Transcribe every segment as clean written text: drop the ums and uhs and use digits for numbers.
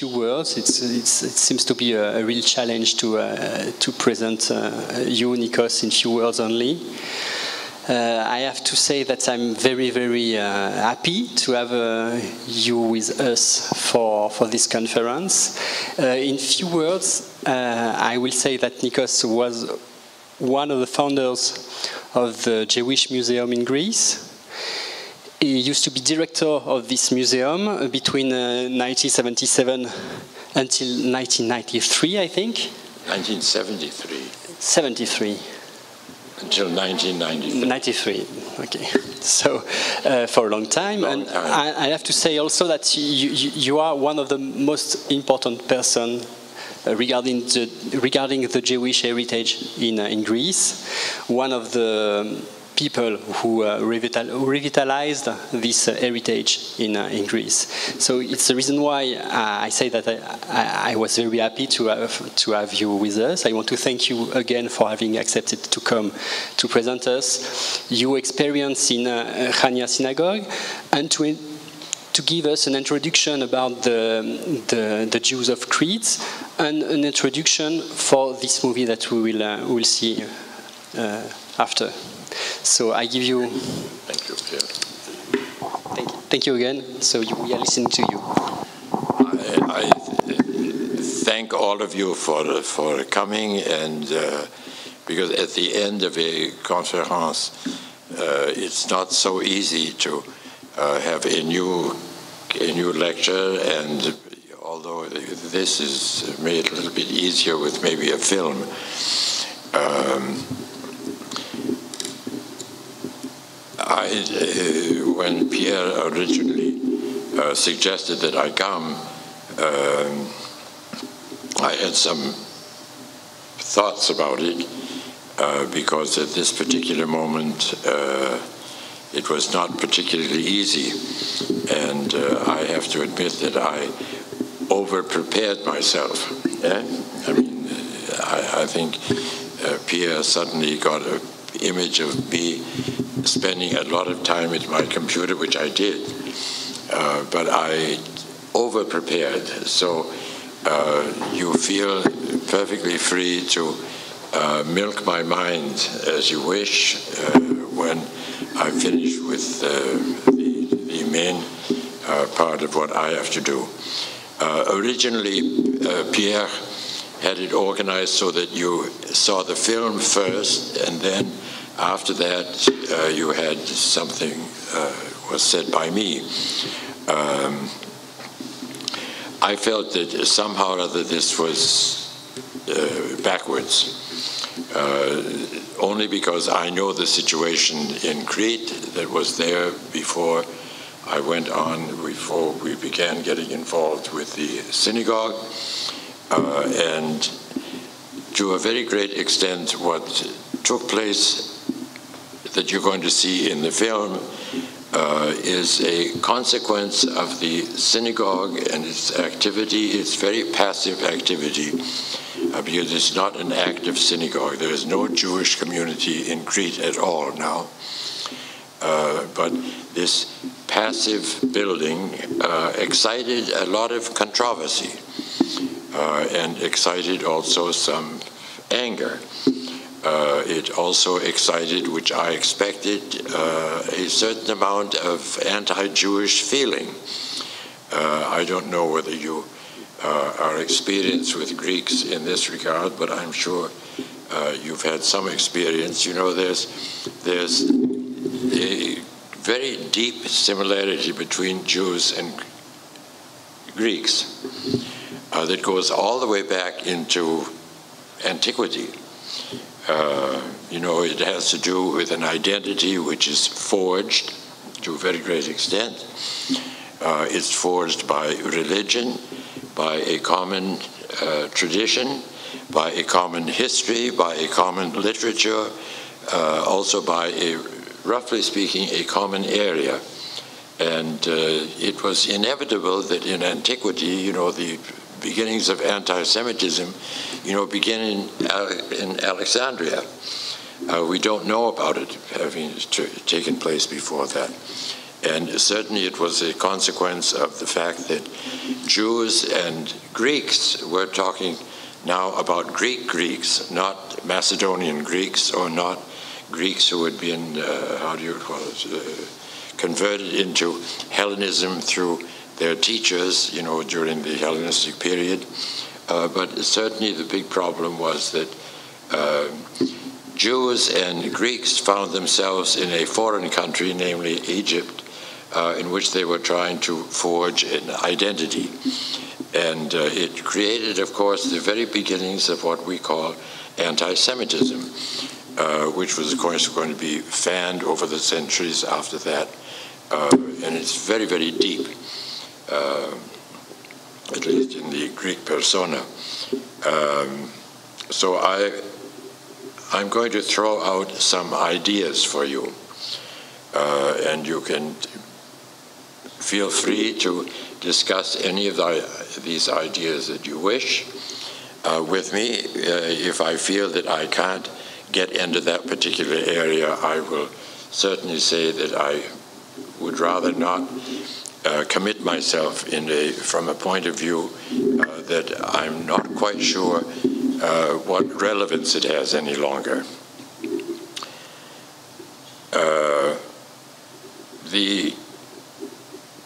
few words. It seems to be a real challenge to present you, Nikos, in few words only. I have to say that I'm very, very happy to have you with us for this conference. In few words, I will say that Nikos was one of the founders of the Jewish Museum in Greece. He used to be director of this museum between 1977 until 1993, I think. 1973. 73. Until 1993. 93, okay. So for a long time. And I have to say also that you are one of the most important person regarding the Jewish heritage in Greece. One of the people who revitalized this heritage in Greece. So it's the reason why I say that I was very happy to have you with us. I want to thank you again for having accepted to come to present us your experience in Chania Synagogue and to give us an introduction about the Jews of Crete and an introduction for this movie that we will see after. So I give you. Thank you, Pierre. Thank you again. So we are listening to you. I thank all of you for coming, and because at the end of a conference, it's not so easy to have a new lecture, and although this is made a little bit easier with maybe a film. When Pierre originally suggested that I come, I had some thoughts about it because at this particular moment it was not particularly easy, and I have to admit that I over-prepared myself. I mean, I think Pierre suddenly got an image of me spending a lot of time at my computer, which I did, but I over-prepared. So you feel perfectly free to milk my mind as you wish when I finish with the main part of what I have to do. Originally, Pierre had it organized so that you saw the film first, and then after that, you had something was said by me. I felt that somehow or other this was backwards, only because I know the situation in Crete that was there before I went on, before we began getting involved with the synagogue, and to a very great extent what took place that you're going to see in the film is a consequence of the synagogue and its activity, its very passive activity, because it's not an active synagogue. There is no Jewish community in Crete at all now. But this passive building excited a lot of controversy and excited also some anger. It also excited, which I expected, a certain amount of anti-Jewish feeling. I don't know whether you are experienced with Greeks in this regard, but I'm sure you've had some experience. You know, there's a very deep similarity between Jews and Greeks that goes all the way back into antiquity. You know, it has to do with an identity which is forged to a very great extent. It's forged by religion, by a common tradition, by a common history, by a common literature, also by a, roughly speaking, a common area. And it was inevitable that in antiquity, you know, the beginnings of anti-Semitism, you know, begin in Alexandria. We don't know about it having taken place before that. And certainly it was a consequence of the fact that Jews and Greeks, we're talking now about Greeks, not Macedonian Greeks, or not Greeks who had been, converted into Hellenism through their teachers, during the Hellenistic period. But certainly the big problem was that Jews and Greeks found themselves in a foreign country, namely Egypt, in which they were trying to forge an identity. And it created, of course, the very beginnings of what we call anti-Semitism, which was, of course, going to be fanned over the centuries after that. And it's very, very deep, at least in the Greek persona. So I'm going to throw out some ideas for you, and you can feel free to discuss any of these ideas that you wish with me. If I feel that I can't get into that particular area, I will certainly say that I would rather not commit myself from a point of view that I'm not quite sure what relevance it has any longer. The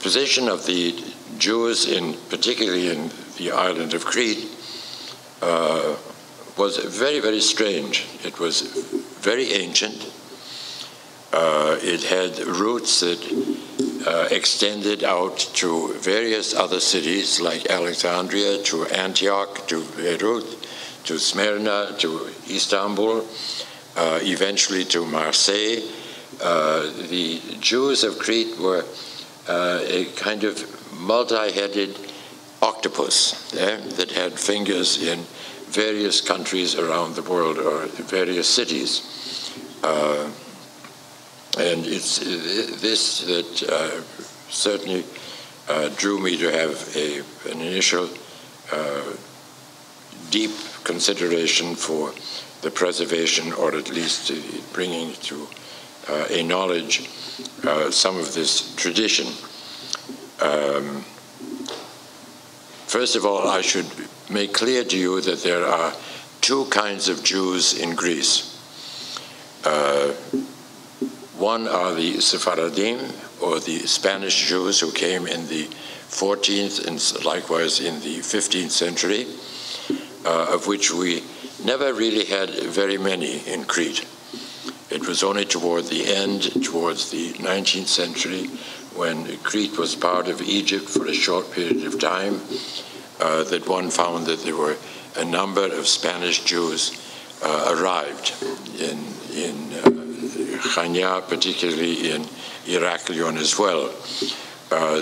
position of the Jews, particularly in the island of Crete, was very, very strange. It was very ancient. It had roots that extended out to various other cities like Alexandria, to Antioch, to Beirut, to Smyrna, to Istanbul, eventually to Marseille. The Jews of Crete were a kind of multi-headed octopus that had fingers in various countries around the world or various cities. And it's this that certainly drew me to have an initial deep consideration for the preservation, or at least bringing to a knowledge some of this tradition. First of all, I should make clear to you that there are two kinds of Jews in Greece. One are the Sephardim, or the Spanish Jews who came in the 14th and likewise in the 15th century, of which we never really had very many in Crete. It was only toward the end, towards the 19th century, when Crete was part of Egypt for a short period of time, that one found that there were a number of Spanish Jews arrived in Chania, particularly in Heraklion as well.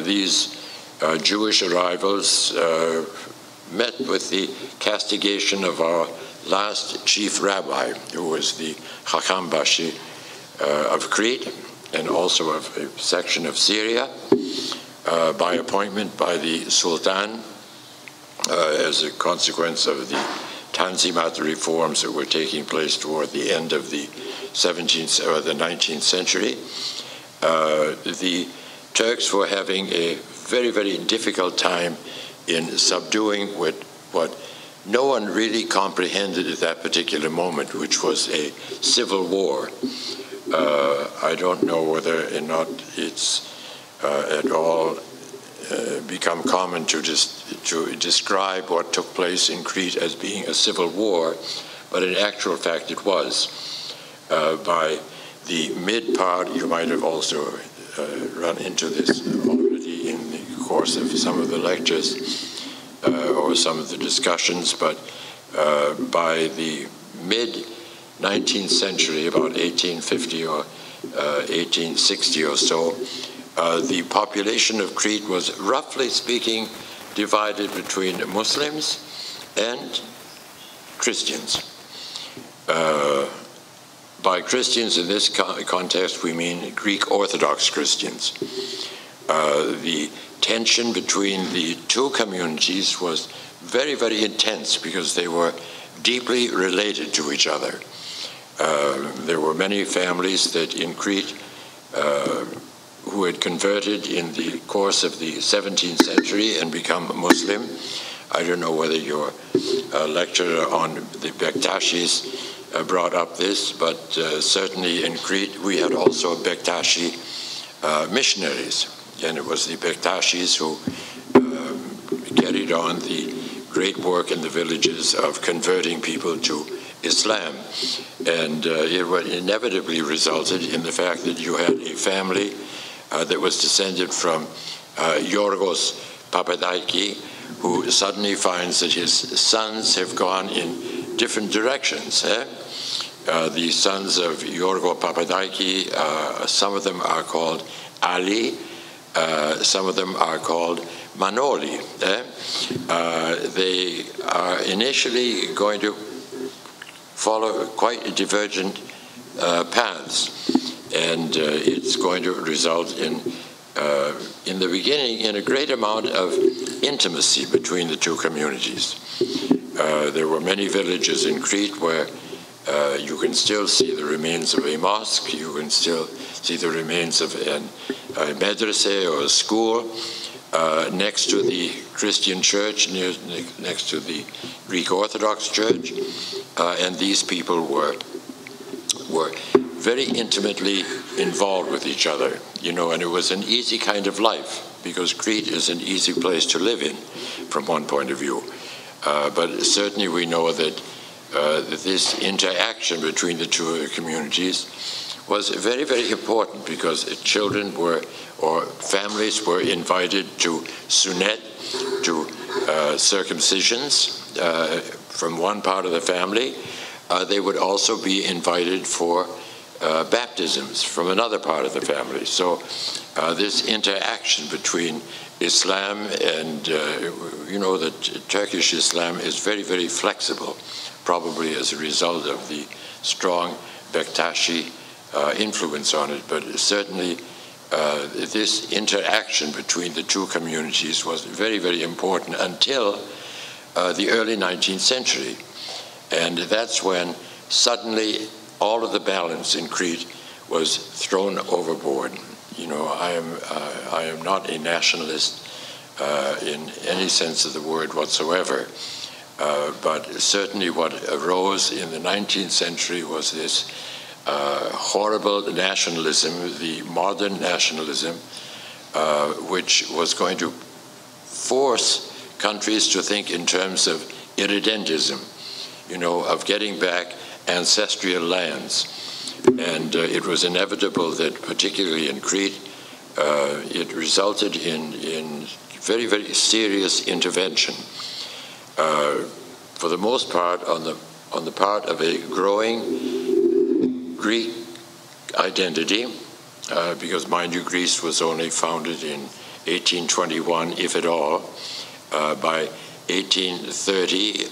These Jewish arrivals met with the castigation of our last chief rabbi, who was the Chacham Bashi of Crete, and also of a section of Syria, by appointment by the Sultan, as a consequence of the Tanzimat reforms that were taking place toward the end of the 17th or the 19th century. The Turks were having a very, very difficult time in subduing what no one really comprehended at that particular moment, which was a civil war. I don't know whether or not it's at all become common to describe what took place in Crete as being a civil war, but in actual fact it was. By the mid part, you might have also run into this already in the course of some of the lectures or some of the discussions, but by the mid-19th century, about 1850 or 1860 or so, the population of Crete was, roughly speaking, divided between Muslims and Christians. By Christians in this context, we mean Greek Orthodox Christians. The tension between the two communities was very, very intense because they were deeply related to each other. There were many families that in Crete who had converted in the course of the 17th century and become Muslim. I don't know whether your lecturer on the Bektashis brought up this, but certainly in Crete we had also Bektashi missionaries, and it was the Bektashis who carried on the great work in the villages of converting people to Islam. And it inevitably resulted in the fact that you had a family that was descended from Yorgos Papadakis, who suddenly finds that his sons have gone in different directions. The sons of Yorgos Papadakis, some of them are called Ali, some of them are called Manoli. They are initially going to follow quite divergent paths, and it's going to result in the beginning in a great amount of intimacy between the two communities. There were many villages in Crete where you can still see the remains of a mosque, you can still see the remains of a madrasa or a school next to the Christian church, next to the Greek Orthodox Church, and these people were very intimately involved with each other, you know, and it was an easy kind of life, because Crete is an easy place to live in from one point of view. But certainly we know that this interaction between the two communities was very, very important, because children were, or families were invited to sunet, to circumcisions from one part of the family. They would also be invited for baptisms from another part of the family. So this interaction between Islam and, you know, that Turkish Islam is very, very flexible, probably as a result of the strong Bektashi influence on it, but certainly this interaction between the two communities was very, very important until the early 19th century. And that's when suddenly all of the balance in Crete was thrown overboard. You know, I am not a nationalist in any sense of the word whatsoever, but certainly what arose in the 19th century was this horrible nationalism, the modern nationalism, which was going to force countries to think in terms of irredentism, you know, of getting back ancestral lands. And it was inevitable that, particularly in Crete, it resulted in very, very serious intervention. For the most part, on the part of a growing Greek identity, because, mind you, Greece was only founded in 1821, if at all. By 1830,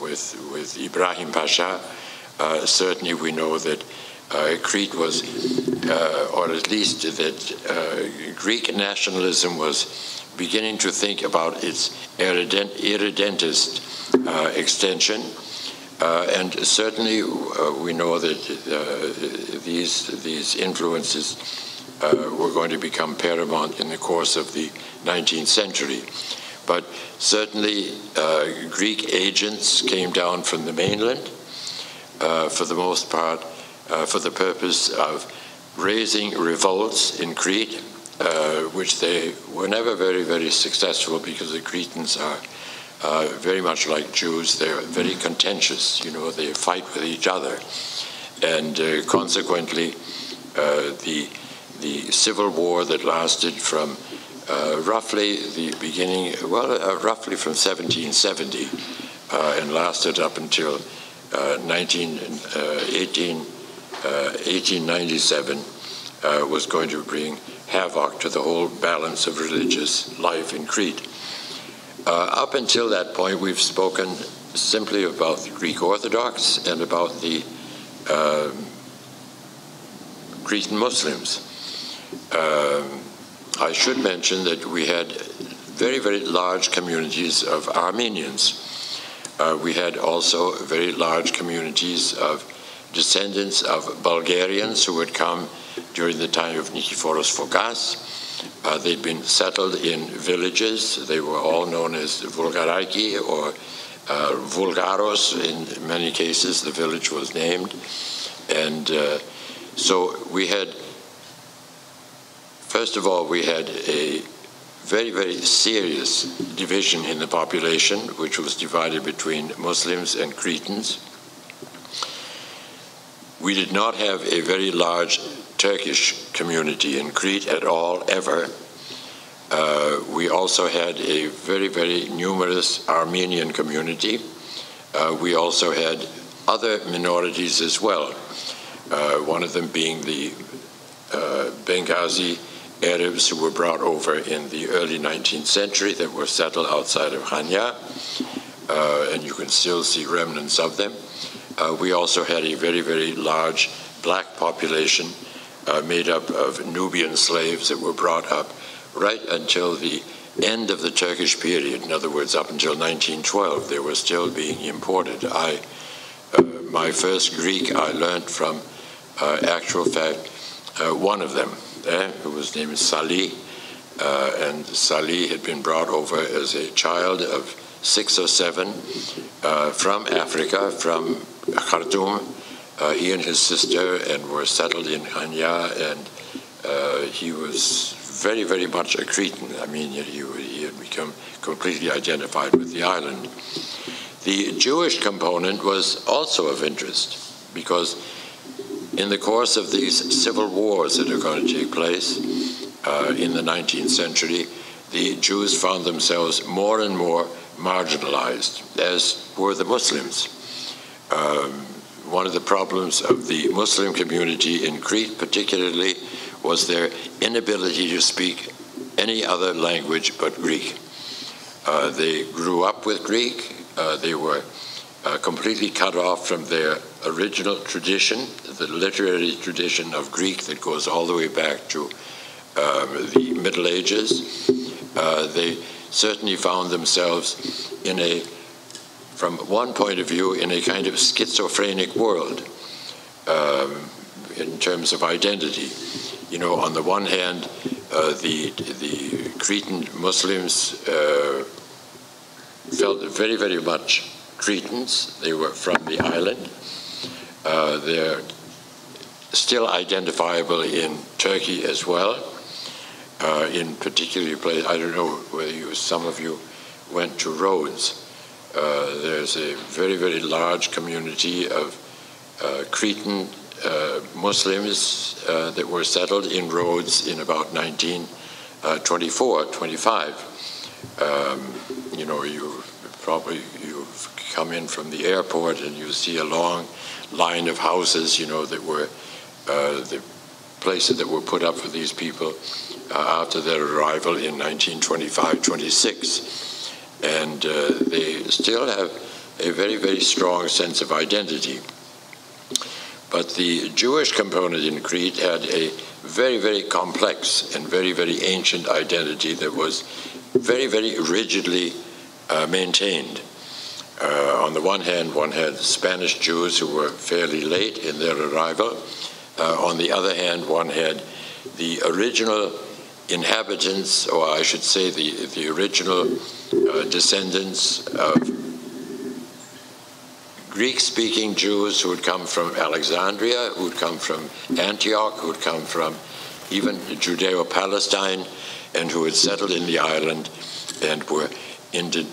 with Ibrahim Pasha, certainly we know that Crete was, or at least that Greek nationalism was beginning to think about its irredentist extension. And certainly we know that these influences were going to become paramount in the course of the 19th century. But certainly Greek agents came down from the mainland, for the most part, for the purpose of raising revolts in Crete, which they were never very, very successful, because the Cretans are very much like Jews. They're very contentious, you know, they fight with each other. And consequently, the civil war that lasted from roughly the beginning, roughly from 1770 and lasted up until 1897, was going to bring havoc to the whole balance of religious life in Crete. Up until that point, we've spoken simply about the Greek Orthodox and about the Cretan Muslims. I should mention that we had very, very large communities of Armenians. We had also very large communities of descendants of Bulgarians who had come during the time of Nikephoros Phokas. They'd been settled in villages. They were all known as Vulgaraki or Vulgaros. In many cases, the village was named. And so we had, first of all, we had a very, very serious division in the population, which was divided between Muslims and Cretans. We did not have a very large Turkish community in Crete at all, ever. We also had a very, very numerous Armenian community. We also had other minorities as well, one of them being the Benghazi Arabs who were brought over in the early 19th century that were settled outside of Hanya, and you can still see remnants of them. We also had a very, very large black population made up of Nubian slaves that were brought up right until the end of the Turkish period. In other words, up until 1912, they were still being imported. My first Greek I learned from, actual fact, one of them, who was named Salih, and Salih had been brought over as a child of 6 or 7 from Africa, from Khartoum. He and his sister and were settled in Hanya, and he was very, very much a Cretan. I mean, he had become completely identified with the island. The Jewish component was also of interest because in the course of these civil wars that are going to take place in the 19th century, the Jews found themselves more and more marginalized, as were the Muslims. One of the problems of the Muslim community in Crete particularly was their inability to speak any other language but Greek. They grew up with Greek. They were completely cut off from their original tradition, the literary tradition of Greek that goes all the way back to the Middle Ages. They certainly found themselves in a, from one point of view, in a kind of schizophrenic world in terms of identity. You know, on the one hand, the Cretan Muslims felt very, very much Cretans. They were from the island. They're still identifiable in Turkey as well. In particular place, I don't know whether some of you went to Rhodes. There's a very, very large community of Cretan Muslims that were settled in Rhodes in about 1924, 25. You know, you've come in from the airport and you see a long line of houses, you know, that were the places that were put up for these people after their arrival in 1925, 26. And they still have a very, very strong sense of identity. But the Jewish component in Crete had a very, very complex and very, very ancient identity that was very, very rigidly maintained. On the one hand, one had Spanish Jews who were fairly late in their arrival. On the other hand, one had the original inhabitants, or I should say the original descendants of Greek-speaking Jews who had come from Alexandria, who had come from Antioch, who had come from even Judeo-Palestine, and who had settled in the island and were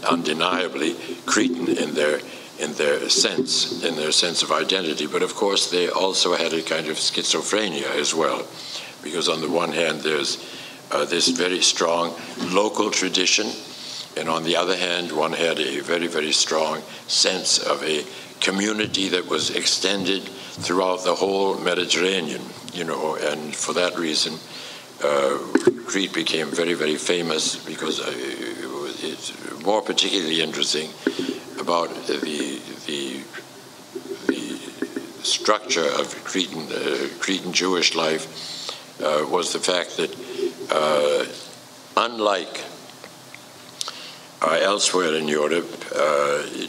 undeniably Cretan in their sense of identity. But of course, they also had a kind of schizophrenia as well, because on the one hand, there's this very strong local tradition, and on the other hand, one had a very, very strong sense of a community that was extended throughout the whole Mediterranean, you know, and for that reason, Crete became very, very famous because it's more particularly interesting about the structure of Cretan Jewish life was the fact that unlike elsewhere in Europe,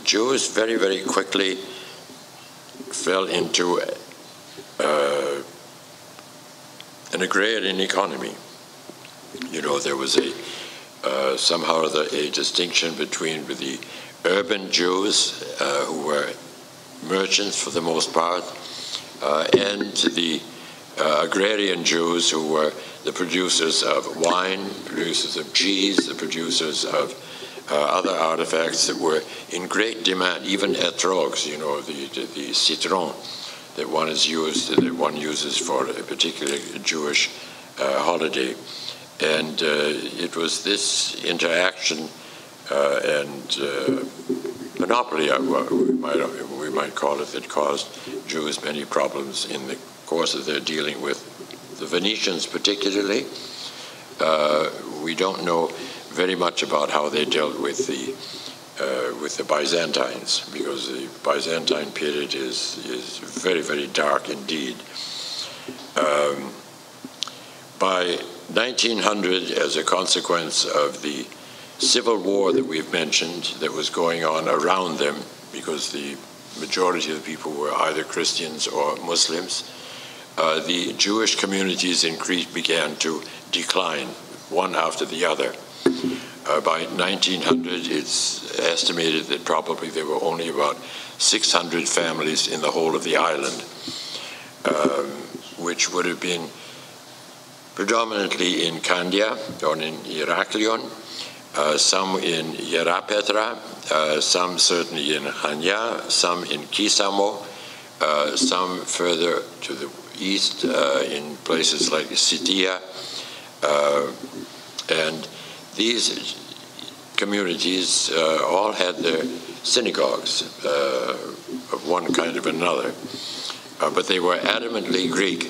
Jews very, very quickly fell into an agrarian economy. You know, there was somehow a distinction between the urban Jews, who were merchants for the most part, and the agrarian Jews, who were the producers of wine, producers of cheese, the producers of other artifacts that were in great demand, even etrogs, you know, the citron that one uses for a particular Jewish holiday. And it was this interaction and monopoly, we might call it, that caused Jews many problems in the course of their dealing with the Venetians particularly. We don't know very much about how they dealt with the Byzantines, because the Byzantine period is very, very dark indeed. By 1900, as a consequence of the civil war that we've mentioned that was going on around them, because the majority of the people were either Christians or Muslims, the Jewish communities in Crete began to decline, one after the other. By 1900, it's estimated that probably there were only about 600 families in the whole of the island, which would have been predominantly in Candia or in Heraklion, some in Hierapetra, some certainly in Chania, some in Kisamo, some further to the east in places like Sitia. And these communities all had their synagogues of one kind or another, but they were adamantly Greek.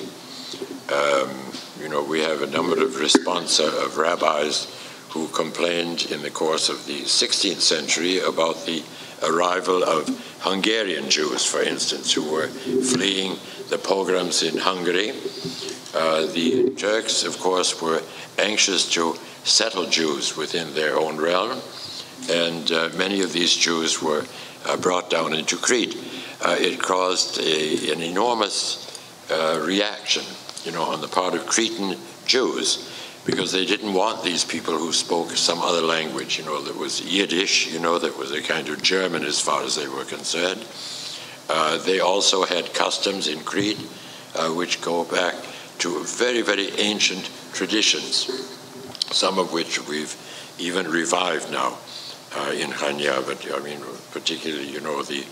You know, we have a number of responses of rabbis who complained in the course of the 16th century about the arrival of Hungarian Jews, for instance, who were fleeing the pogroms in Hungary. The Turks, of course, were anxious to settle Jews within their own realm, and many of these Jews were brought down into Crete. It caused an enormous reaction, you know, on the part of Cretan Jews, because they didn't want these people who spoke some other language, you know, that was Yiddish, you know, that was a kind of German as far as they were concerned. They also had customs in Crete which go back to very, very ancient traditions, some of which we've even revived now in Chania, but I mean, particularly, you know, the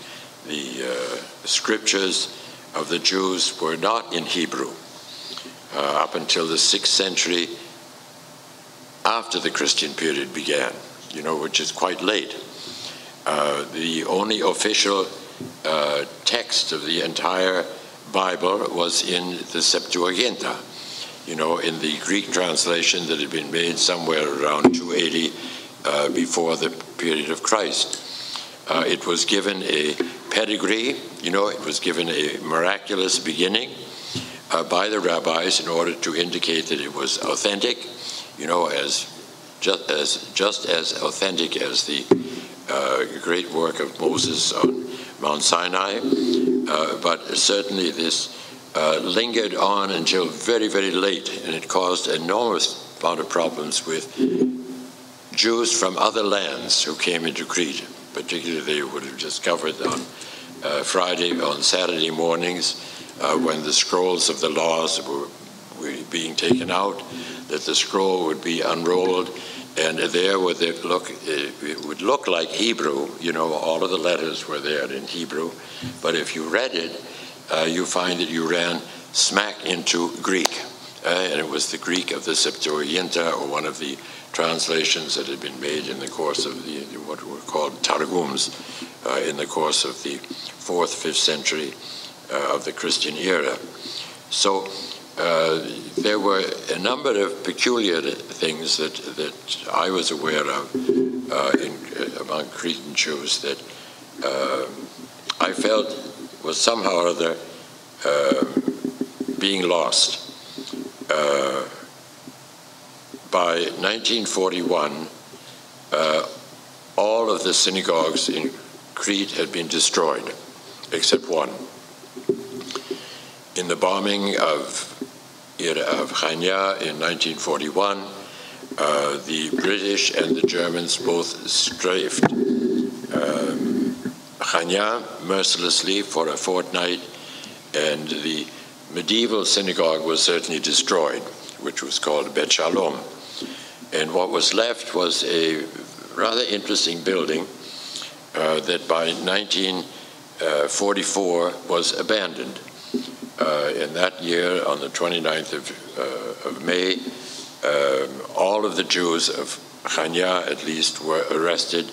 scriptures of the Jews were not in Hebrew up until the 6th century after the Christian period began, you know, which is quite late. The only official text of the entire Bible was in the Septuaginta, you know, in the Greek translation that had been made somewhere around 280 before the period of Christ. It was given a pedigree, you know, it was given a miraculous beginning by the rabbis in order to indicate that it was authentic, you know, just as authentic as the great work of Moses on Mount Sinai, but certainly this lingered on until very, very late, and it caused an enormous amount of problems with Jews from other lands who came into Crete. Particularly, they would have discovered on on Saturday mornings, when the scrolls of the laws were being taken out, that the scroll would be unrolled, and there would it would look like Hebrew. You know, all of the letters were there in Hebrew, but if you read it, you find that you ran smack into Greek, and it was the Greek of the Septuaginta, or one of the translations that had been made in the course of what were called targums in the course of the 4th, 5th century of the Christian era. So there were a number of peculiar things that I was aware of among Cretan Jews that I felt was somehow or other being lost. By 1941, all of the synagogues in Crete had been destroyed, except one. In the bombing of era of Chania in 1941, the British and the Germans both strafed Chania mercilessly for a fortnight, and the medieval synagogue was certainly destroyed, which was called Bet Shalom. And what was left was a rather interesting building that by 1944 was abandoned. In that year, on the 29th of May, all of the Jews of Chania, at least, were arrested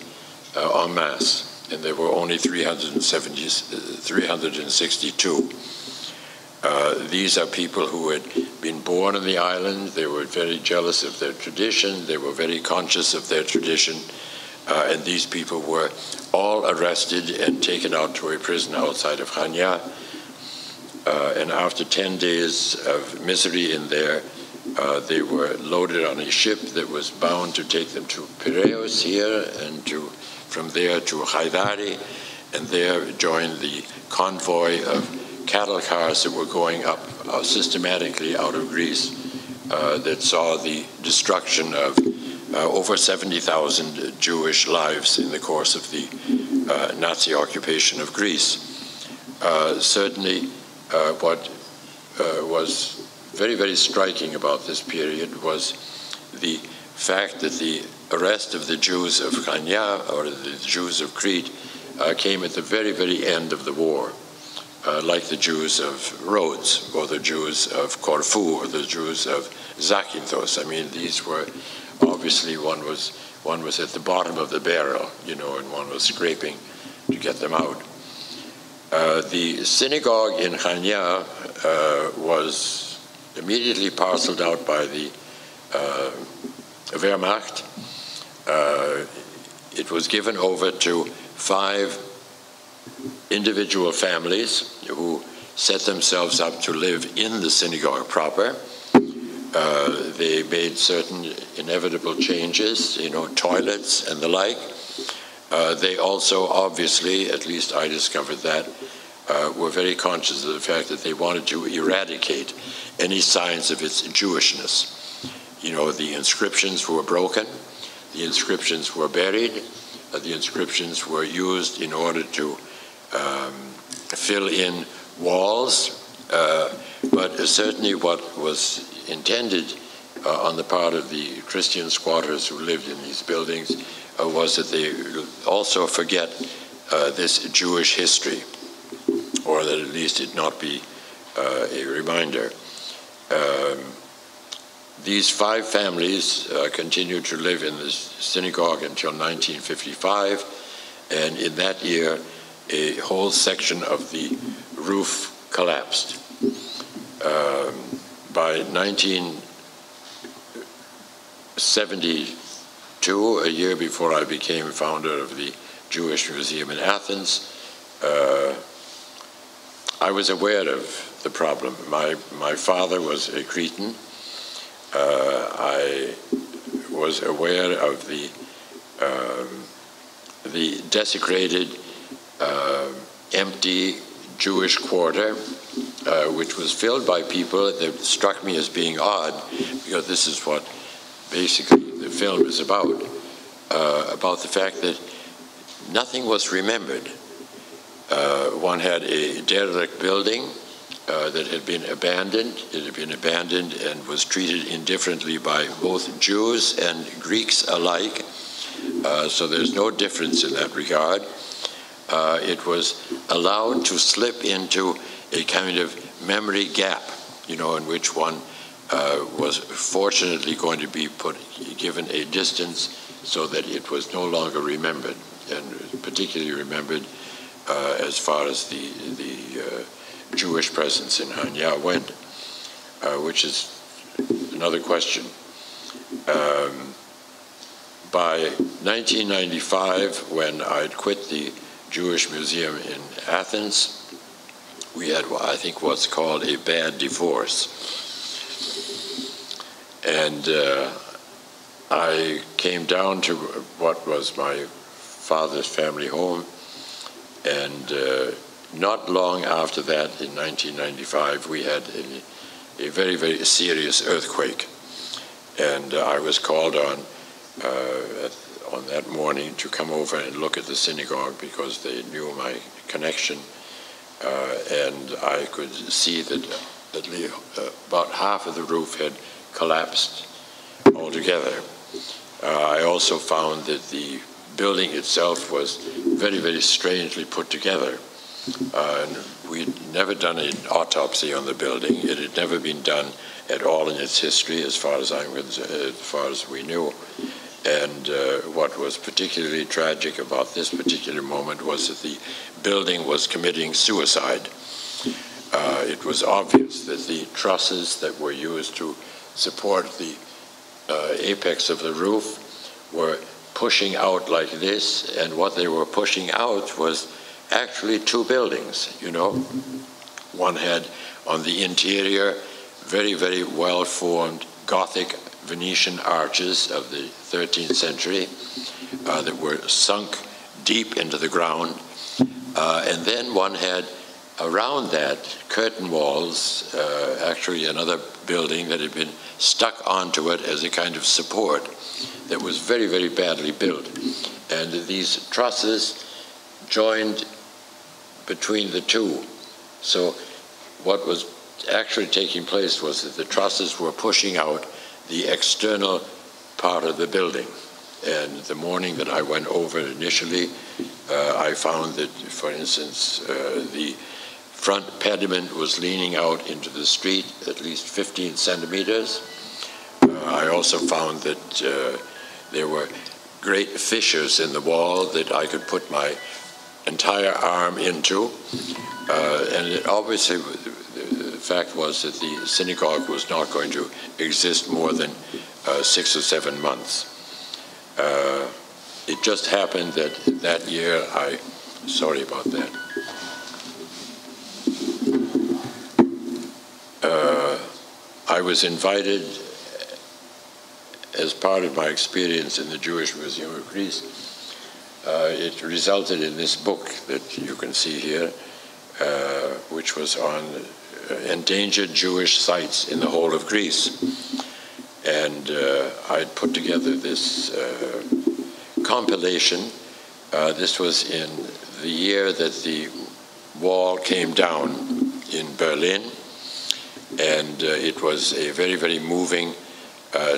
en masse, and there were only 362. These are people who had been born on the island. They were very jealous of their tradition. They were very conscious of their tradition. And these people were all arrested and taken out to a prison outside of Chania. And after 10 days of misery in there, they were loaded on a ship that was bound to take them to Piraeus here, and from there to Haidari, and there joined the convoy of cattle cars that were going up systematically out of Greece that saw the destruction of over 70,000 Jewish lives in the course of the Nazi occupation of Greece. Certainly, what was very, very striking about this period was the fact that the arrest of the Jews of Chania, or the Jews of Crete, came at the very, very end of the war. Like the Jews of Rhodes, or the Jews of Corfu, or the Jews of Zakynthos. I mean, these were obviously one was at the bottom of the barrel, you know, and one was scraping to get them out. The synagogue in Chania was immediately parceled out by the Wehrmacht. It was given over to 5 individual families who set themselves up to live in the synagogue proper. They made certain inevitable changes, you know, toilets and the like. They also, obviously, at least I discovered that, were very conscious of the fact that they wanted to eradicate any signs of its Jewishness. You know, the inscriptions were broken, the inscriptions were buried, the inscriptions were used in order to fill in walls, but certainly what was intended on the part of the Christian squatters who lived in these buildings was that they also forget this Jewish history, or that at least it not be a reminder. These 5 families continued to live in the synagogue until 1955, and in that year, a whole section of the roof collapsed. By 1972, a year before I became founder of the Jewish Museum in Athens, I was aware of the problem. My father was a Cretan. I was aware of the desecrated, empty Jewish quarter, which was filled by people that struck me as being odd, because this is what basically the film is about the fact that nothing was remembered. One had a derelict building that had been abandoned. It had been abandoned and was treated indifferently by both Jews and Greeks alike. So there's no difference in that regard. It was allowed to slip into a kind of memory gap, you know, in which one was fortunately going to be given a distance so that it was no longer remembered, and particularly remembered as far as the Jewish presence in Chania went, which is another question. By 1995, when I'd quit the Jewish Museum in Athens, we had, I think, what's called a bad divorce. And I came down to what was my father's family home, and not long after that, in 1995, we had a very, very serious earthquake. And I was called on that morning to come over and look at the synagogue because they knew my connection. And I could see that about half of the roof had collapsed altogether. I also found that the building itself was very, very strangely put together. We'd never done an autopsy on the building. It had never been done at all in its history, as far as we knew. And what was particularly tragic about this particular moment was that the building was committing suicide. It was obvious that the trusses that were used to support the apex of the roof were pushing out like this, and what they were pushing out was actually two buildings, you know. One had on the interior very, very well-formed Gothic Venetian arches of the 13th century that were sunk deep into the ground. And then one had around that curtain walls, actually another building that had been stuck onto it as a kind of support that was very, very badly built. And these trusses joined between the two. So what was actually taking place was that the trusses were pushing out the external part of the building. And the morning that I went over initially, I found that, for instance, the front pediment was leaning out into the street at least 15 centimeters. I also found that there were great fissures in the wall that I could put my entire arm into. And it obviously, the fact was that the synagogue was not going to exist more than 6 or 7 months. It just happened that that year sorry about that. I was invited as part of my experience in the Jewish Museum of Greece. It resulted in this book that you can see here, which was on endangered Jewish sites in the whole of Greece. And I'd put together this compilation. This was in the year that the wall came down in Berlin. And it was a very, very moving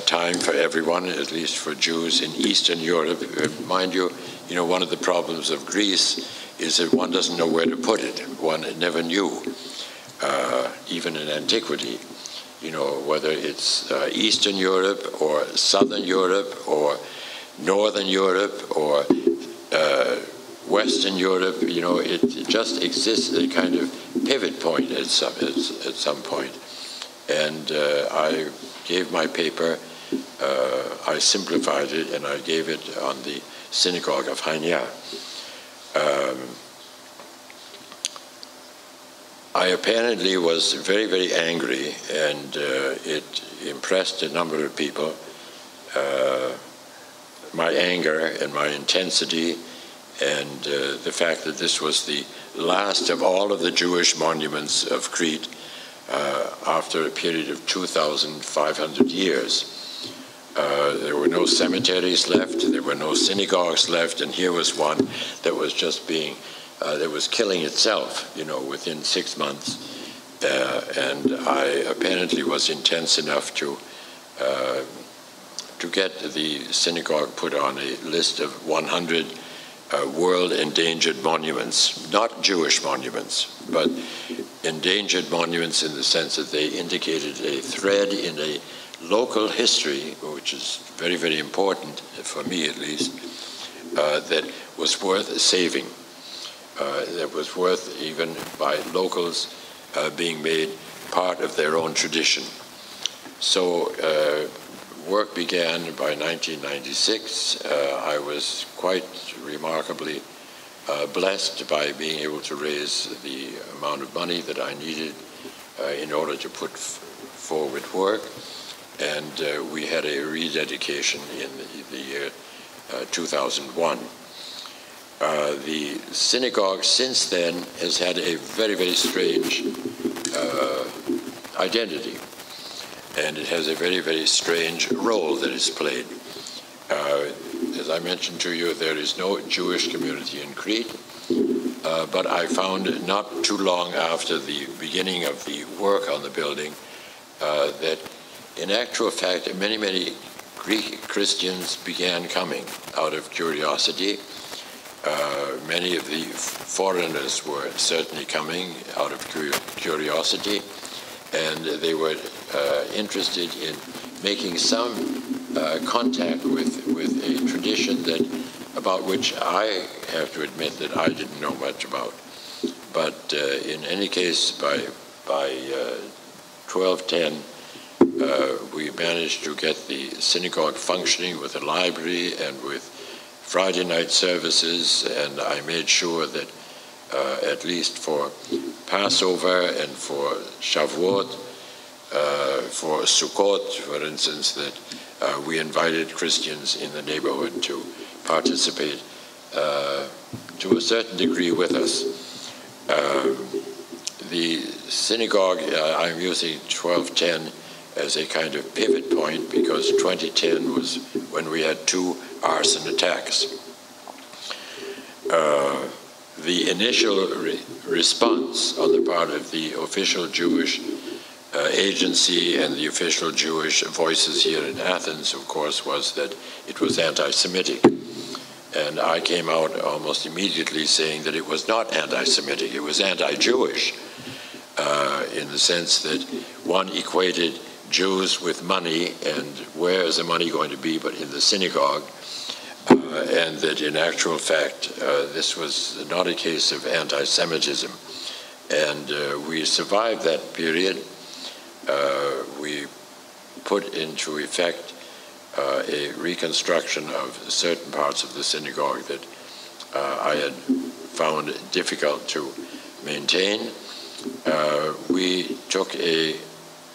time for everyone, at least for Jews in Eastern Europe. Mind you, one of the problems of Greece is that one doesn't know where to put it. One never knew, even in antiquity, whether it's Eastern Europe or Southern Europe or Northern Europe or Western Europe. It just exists at a kind of pivot point at some point. And I gave my paper, I simplified it, and I gave it on the synagogue of Hainia. I apparently was very, very angry, and it impressed a number of people, my anger and my intensity, and the fact that this was the last of all of the Jewish monuments of Crete after a period of 2,500 years. There were no cemeteries left, there were no synagogues left, and here was one that was just that was killing itself, within 6 months. And I apparently was intense enough to get the synagogue put on a list of 100 world endangered monuments, not Jewish monuments, but endangered monuments in the sense that they indicated a thread in a local history, which is very, very important, for me at least, that was worth saving, that was worth, even by locals, being made part of their own tradition. So work began by 1996. I was quite remarkably blessed by being able to raise the amount of money that I needed in order to put forward work. And we had a rededication in the year 2001. The synagogue since then has had a very, very strange identity. and it has a very, very strange role that is played. As I mentioned to you, there is no Jewish community in Crete, but I found not too long after the beginning of the work on the building that in actual fact many, many Greek Christians began coming out of curiosity. Many of the foreigners were certainly coming out of curiosity, and they were interested in making some contact with a tradition about which I have to admit that I didn't know much about. But in any case, by 1210, we managed to get the synagogue functioning with a library and with Friday night services, and I made sure that at least for Passover and for Shavuot, for Sukkot, for instance, that we invited Christians in the neighborhood to participate to a certain degree with us. The synagogue, I'm using 1210 as a kind of pivot point because 2010 was when we had 2 arson attacks. The initial response on the part of the official Jewish agency and the official Jewish voices here in Athens, of course, was that it was anti-Semitic. And I came out almost immediately saying that it was not anti-Semitic, it was anti-Jewish, in the sense that one equated Jews with money, and where is the money going to be but in the synagogue, and that in actual fact this was not a case of anti-Semitism. And we survived that period. We put into effect a reconstruction of certain parts of the synagogue that I had found difficult to maintain.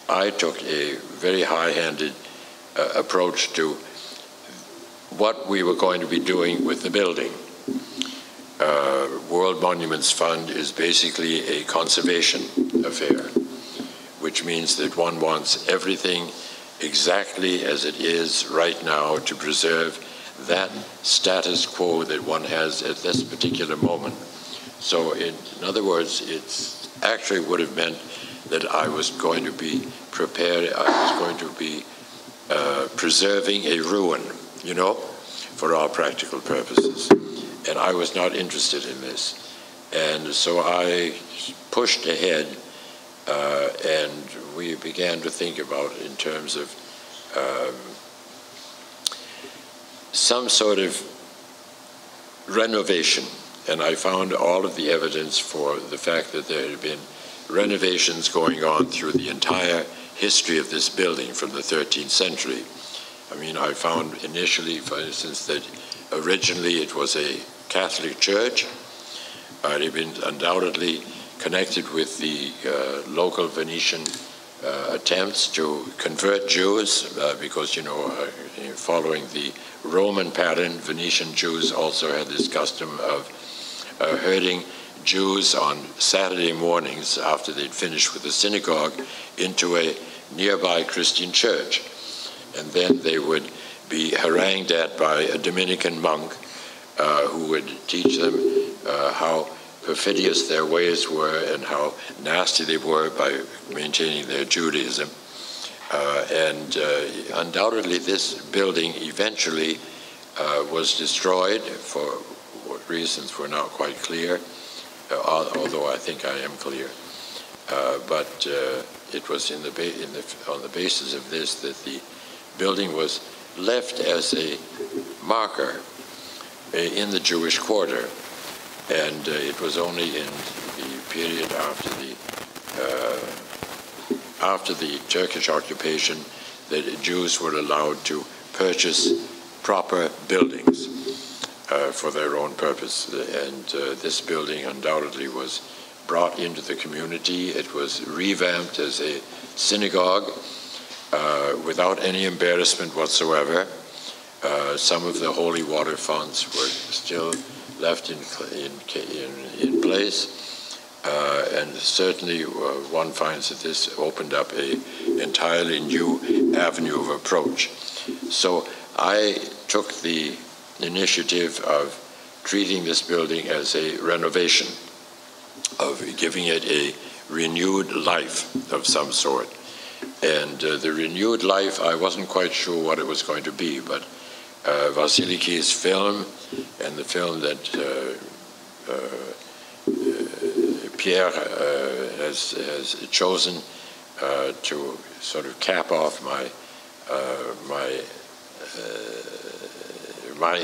I took a very high-handed approach to what we were going to be doing with the building. World Monuments Fund is basically a conservation affair, which means that one wants everything exactly as it is right now to preserve that status quo that one has at this particular moment. So in other words, it actually would have meant that I was going to be prepared, I was going to be preserving a ruin, you know, for all practical purposes. And I was not interested in this. And so I pushed ahead, and we began to think about in terms of some sort of renovation. And I found all of the evidence for the fact that there had been renovations going on through the entire history of this building from the 13th century. I mean, I found initially, for instance, that originally it was a Catholic church. It had been undoubtedly connected with the local Venetian attempts to convert Jews, because, you know, following the Roman pattern, Venetian Jews also had this custom of herding Jews on Saturday mornings after they'd finished with the synagogue into a nearby Christian church. And then they would be harangued at by a Dominican monk who would teach them how perfidious their ways were and how nasty they were by maintaining their Judaism. And undoubtedly this building eventually was destroyed for what reasons were not quite clear, although I think I am clear. But it was on the basis of this that the building was left as a marker in the Jewish quarter. And it was only in the period after the Turkish occupation that Jews were allowed to purchase proper buildings for their own purpose. And this building undoubtedly was brought into the community. It was revamped as a synagogue without any embarrassment whatsoever. Some of the holy water fonts were still left in place. And certainly one finds that this opened up an entirely new avenue of approach. So I took the initiative of treating this building as a renovation, of giving it a renewed life of some sort. And the renewed life, I wasn't quite sure what it was going to be, but Vasiliki's film and the film that Pierre has chosen to sort of cap off my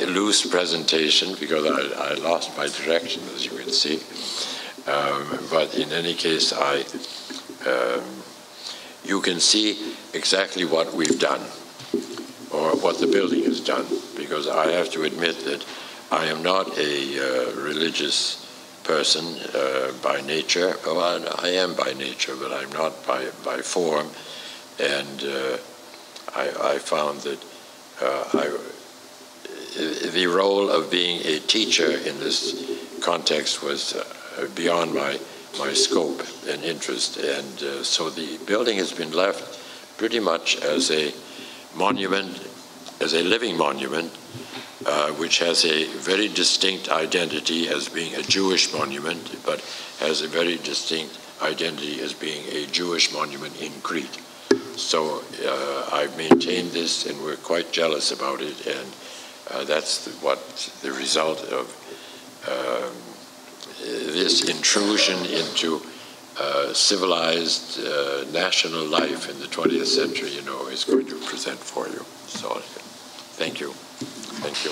loose presentation, because I lost my direction, as you can see. But in any case, you can see exactly what we've done, or what the building has done, because I have to admit that I am not a religious person by nature. Well, I am by nature, but I'm not by form. And I found that the role of being a teacher in this context was beyond my scope and interest. And so the building has been left pretty much as a monument, as a living monument, which has a very distinct identity as being a Jewish monument, but has a very distinct identity as being a Jewish monument in Crete. So I've maintained this, and we're quite jealous about it, and that's what the result of this intrusion into civilized national life in the 20th century, is going to present for you. So, thank you. Thank you.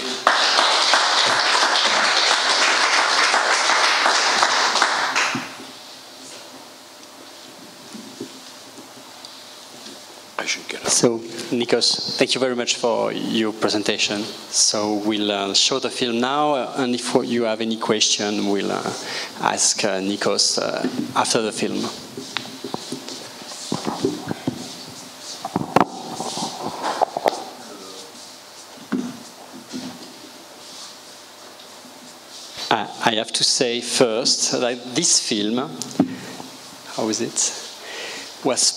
I should get up. So, Nikos, thank you very much for your presentation. So we'll show the film now, and if you have any question, we'll ask Nikos after the film. I have to say first that this film, how is it? Was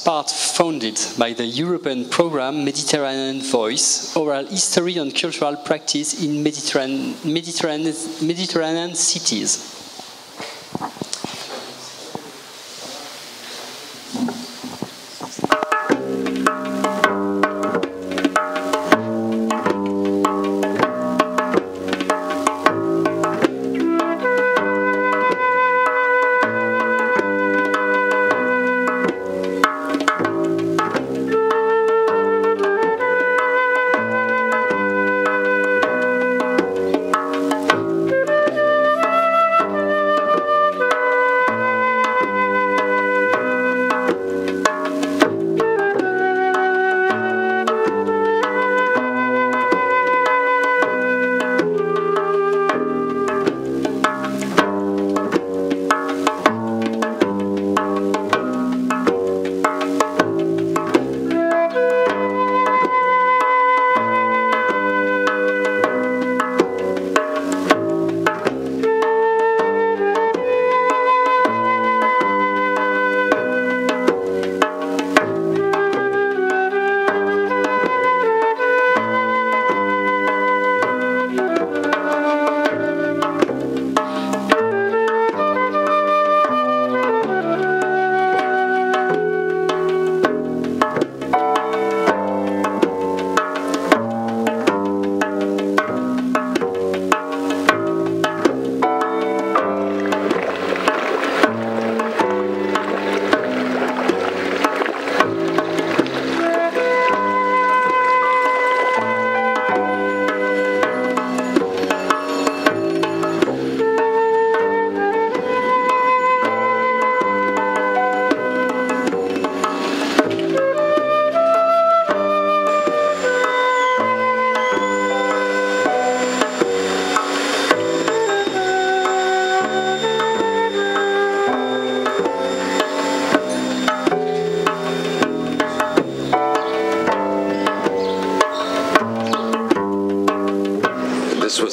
funded by the European program Mediterranean Voice, Oral History and Cultural Practice in Mediterranean Cities.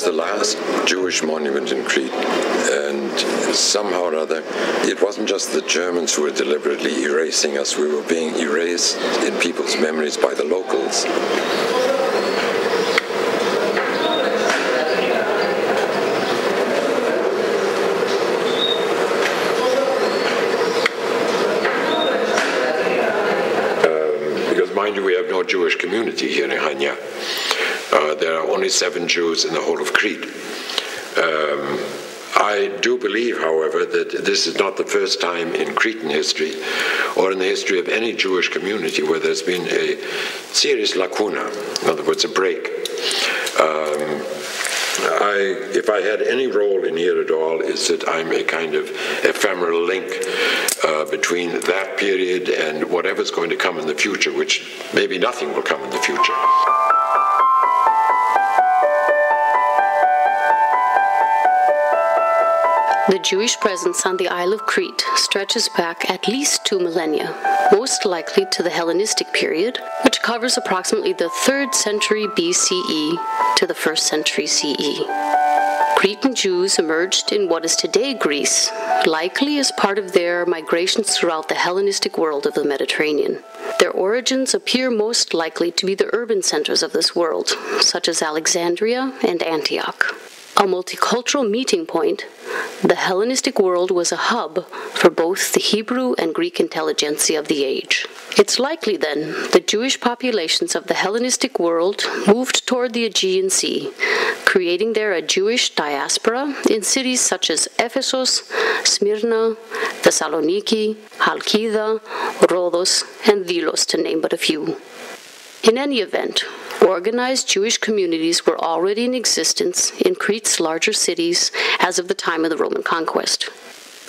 was the last Jewish monument in Crete, and somehow or other, it wasn't just the Germans who were deliberately erasing us, we were being erased in people's memories by the locals. Mind you, we have no Jewish community here in Hania. There are only 7 Jews in the whole of Crete. I do believe, however, that this is not the first time in Cretan history or in the history of any Jewish community where there's been a serious lacuna, in other words, a break. If I had any role in here at all, is that I'm a kind of ephemeral link between that period and whatever's going to come in the future, which maybe nothing will come in the future. The Jewish presence on the Isle of Crete stretches back at least 2 millennia, most likely to the Hellenistic period, which covers approximately the 3rd century BCE to the 1st century CE. Cretan Jews emerged in what is today Greece, likely as part of their migrations throughout the Hellenistic world of the Mediterranean. Their origins appear most likely to be the urban centers of this world, such as Alexandria and Antioch. A multicultural meeting point, the Hellenistic world was a hub for both the Hebrew and Greek intelligentsia of the age. It's likely, then, that Jewish populations of the Hellenistic world moved toward the Aegean Sea, creating there a Jewish diaspora in cities such as Ephesus, Smyrna, Thessaloniki, Halkida, Rhodos, and Delos, to name but a few. In any event, organized Jewish communities were already in existence in Crete's larger cities as of the time of the Roman conquest.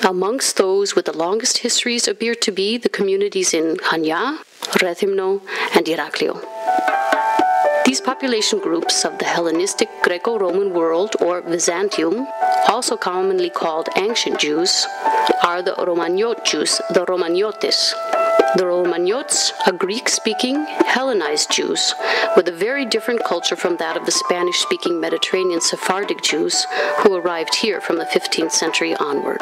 Amongst those with the longest histories appear to be the communities in Chania, Rethymno, and Iraklio. These population groups of the Hellenistic Greco-Roman world, or Byzantium, also commonly called ancient Jews, are the Romaniot Jews, the Romaniotes. The Romaniotes are Greek-speaking, Hellenized Jews, with a very different culture from that of the Spanish-speaking Mediterranean Sephardic Jews who arrived here from the 15th century onward.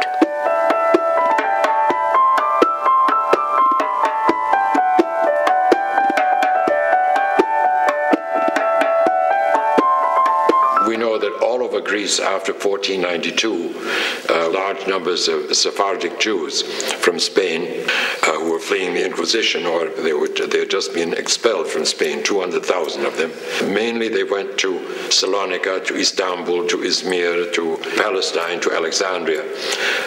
We know that all over Greece after 1492, large numbers of Sephardic Jews from Spain who were fleeing the Inquisition, or they had just been expelled from Spain, 200,000 of them. Mainly they went to Salonika, to Istanbul, to Izmir, to Palestine, to Alexandria.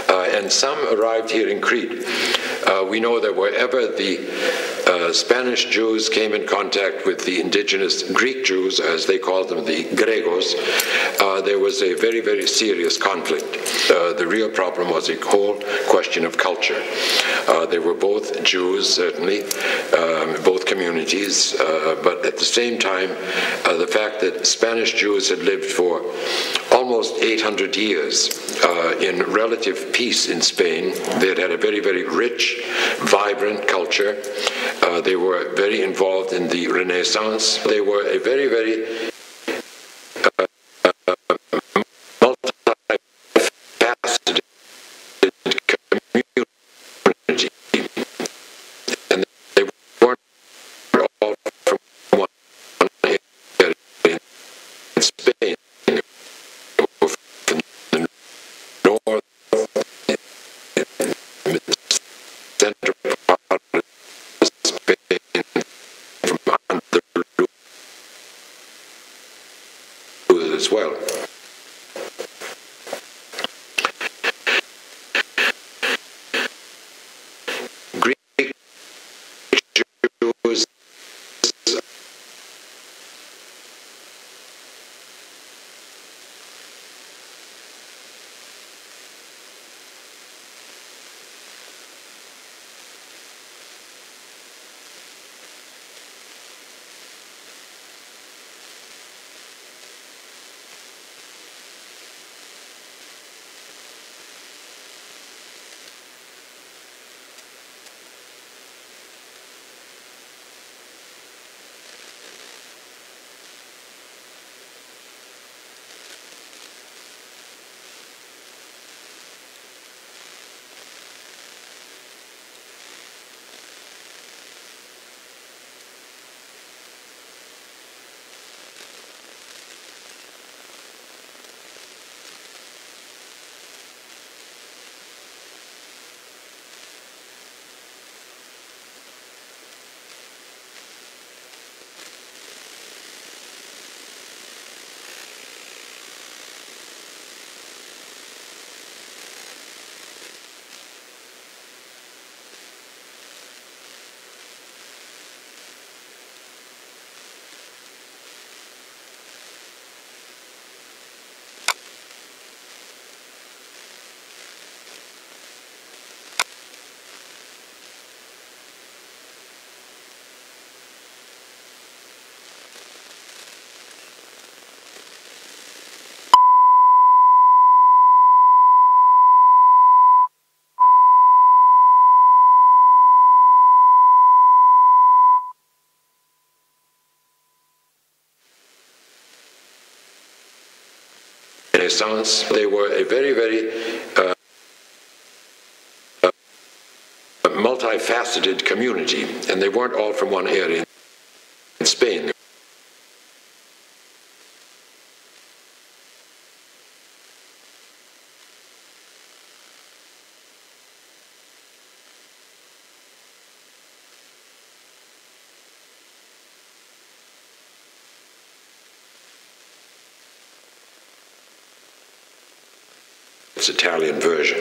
And some arrived here in Crete. We know that wherever the Spanish Jews came in contact with the indigenous Greek Jews, as they called them, the Gregos, there was a very, very serious conflict. The real problem was a whole question of culture. They were both Jews, certainly, both communities, but at the same time, the fact that Spanish Jews had lived for almost 800 years in relative peace in Spain. They had had a very, very rich, vibrant culture. They were very involved in the Renaissance. They were a very, very multifaceted community. And they weren't all from one area in Spain. They were from the north, center part of Spain, from Andalusia as well. Greek Jews Renaissance. They were a very, very multifaceted community, and they weren't all from one area in Spain. Its Italian version.